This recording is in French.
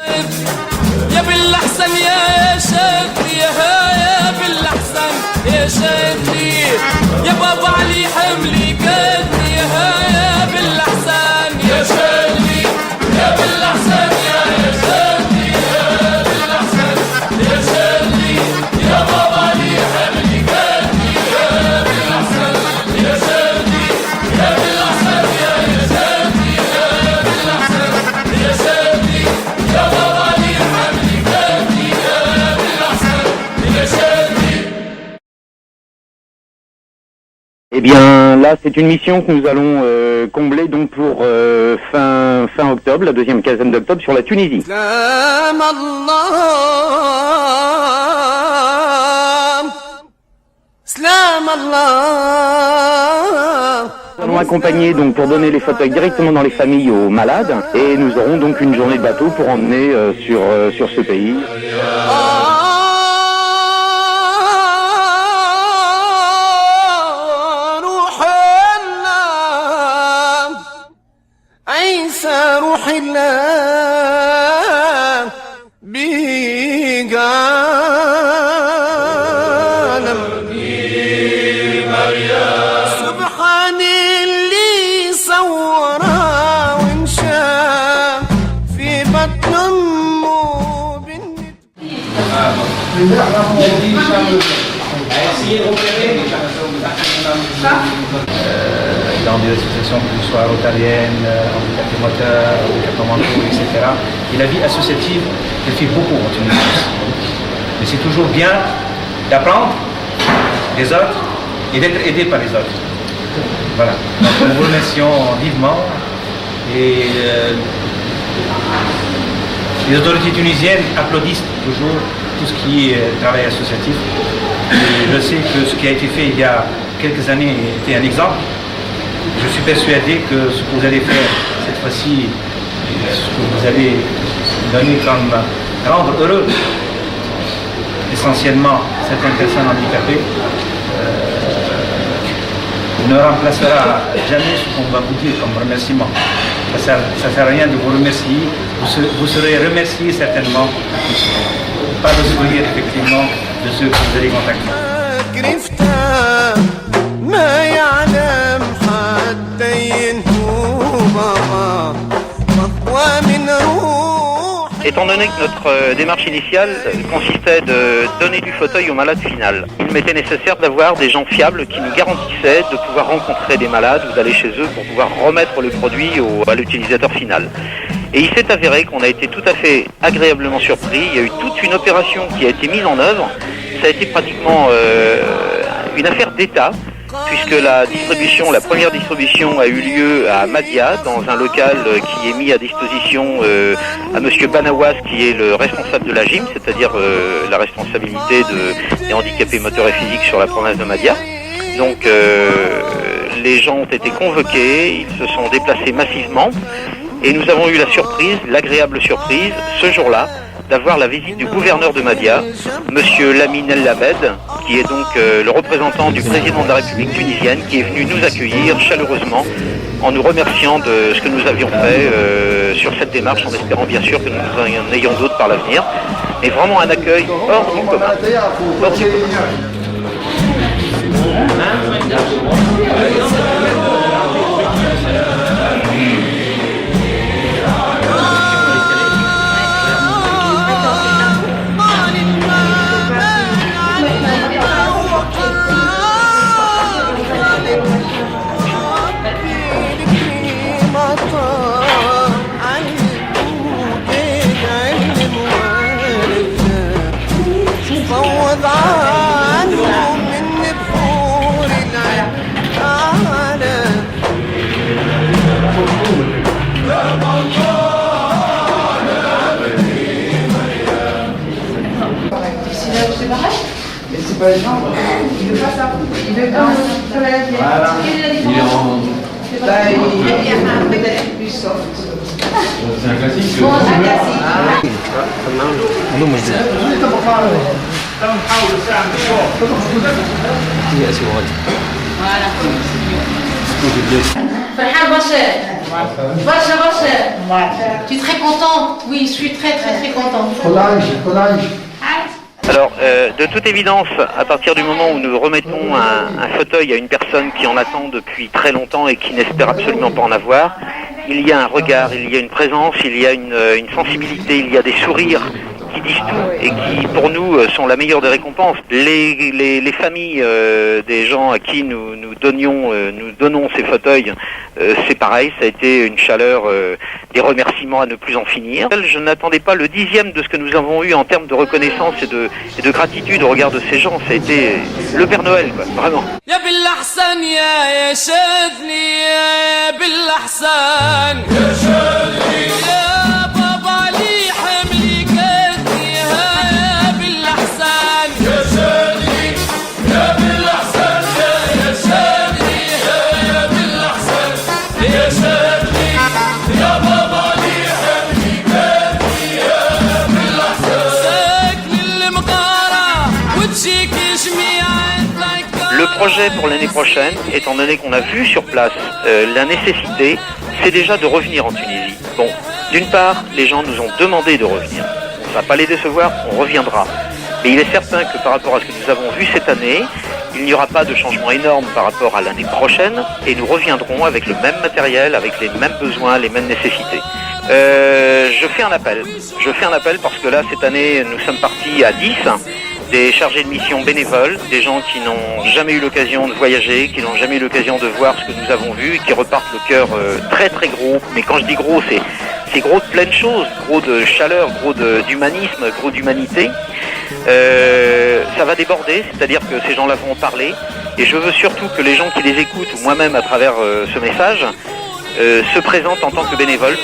يا بالأحسن يا شادي يا بالأحسن يا شادي يا بابا علي حملي قدي يا بالأحسن يا شادي يا بالأحسن يا شادي يا بالأحسن يا شادي يا بابا علي حملي قدي يا بالأحسن يا شادي يا بالأحسن يا شادي يا بالأحسن يا شادي يا بابا علي حملي قدي يا بالأحسن يا شادي. Eh bien, là, c'est une mission que nous allons combler donc pour fin octobre, la deuxième quinzaine d'octobre, sur la Tunisie. سلام الله سلام الله. Nous allons accompagner donc pour donner les fauteuils directement dans les familles aux malades, et nous aurons donc une journée de bateau pour emmener sur ce pays. روح الله عيسى روح الله بقالم سبحان اللي صورها وانشاف في بطن امه dans des associations, que ce soit rotariennes, handicapés moteurs, handicapés mentaux, etc. Et la vie associative, elle fait beaucoup en Tunisie. Mais c'est toujours bien d'apprendre des autres et d'être aidé par les autres. Voilà. Donc nous vous remercions vivement. Et les autorités tunisiennes applaudissent toujours tout ce qui est travail associatif. Et je sais que ce qui a été fait il y a quelques années était un exemple. Je suis persuadé que ce que vous allez faire cette fois-ci, ce que vous allez donner comme rendre heureux essentiellement certaines personnes handicapées, ne remplacera jamais ce qu'on va vous dire comme remerciement. Ça ne sert à rien de vous remercier. Vous serez remercié certainement par le sourire effectivement de ceux que vous allez contacter. Étant donné que notre démarche initiale consistait de donner du fauteuil au malade final, il m'était nécessaire d'avoir des gens fiables qui nous garantissaient de pouvoir rencontrer des malades ou d'aller chez eux pour pouvoir remettre le produit à l'utilisateur final. Et il s'est avéré qu'on a été tout à fait agréablement surpris. Il y a eu toute une opération qui a été mise en œuvre. Ça a été pratiquement une affaire d'État, puisque la première distribution a eu lieu à Madia, dans un local qui est mis à disposition à Monsieur Banawas, qui est le responsable de la GIM, c'est-à-dire la responsabilité des handicapés moteurs et physiques sur la province de Madia. Donc les gens ont été convoqués, ils se sont déplacés massivement, et nous avons eu la surprise, l'agréable surprise, ce jour-là, d'avoir la visite du gouverneur de Madia, Monsieur Lamine El Labed, qui est donc le représentant du président de la République tunisienne, qui est venu nous accueillir chaleureusement en nous remerciant de ce que nous avions fait sur cette démarche, en espérant bien sûr que nous en ayons d'autres par l'avenir. Et vraiment un accueil hors du commun. Hors du commun. C'est pas les jambes. Il veut pas ça. Il veut pas sur la lèvre. Voilà. Il est en... Là, il est peut-être plus soft. C'est un classique. Bon, un classique. Voilà. فرحان بشار Tu es très content? Oui, je suis très content. Alors, de toute évidence, à partir du moment où nous remettons un fauteuil à une personne qui en attend depuis très longtemps et qui n'espère absolument pas en avoir, il y a un regard, il y a une présence, il y a une sensibilité, il y a des sourires qui disent tout et qui, pour nous, sont la meilleure des récompenses. Les familles des gens à qui nous donnons ces fauteuils, c'est pareil, ça a été une chaleur, des remerciements à ne plus en finir. Je n'attendais pas le 10e de ce que nous avons eu en termes de reconnaissance et de gratitude au regard de ces gens. Ça a été le Père Noël, quoi, vraiment. Le projet pour l'année prochaine, étant donné qu'on a vu sur place la nécessité, c'est déjà de revenir en Tunisie. Bon, d'une part, les gens nous ont demandé de revenir. On ne va pas les décevoir, on reviendra. Mais il est certain que par rapport à ce que nous avons vu cette année, il n'y aura pas de changement énorme par rapport à l'année prochaine et nous reviendrons avec le même matériel, avec les mêmes besoins, les mêmes nécessités. Je fais un appel parce que là, cette année, nous sommes partis à 10, des chargés de mission bénévoles, des gens qui n'ont jamais eu l'occasion de voyager, qui n'ont jamais eu l'occasion de voir ce que nous avons vu, et qui repartent le cœur très très gros. Mais quand je dis gros, c'est gros de plein de choses, gros de chaleur, gros d'humanisme, gros d'humanité. Ça va déborder, c'est-à-dire que ces gens-là vont en parler. Et je veux surtout que les gens qui les écoutent, ou moi-même à travers ce message, se présentent en tant que bénévoles.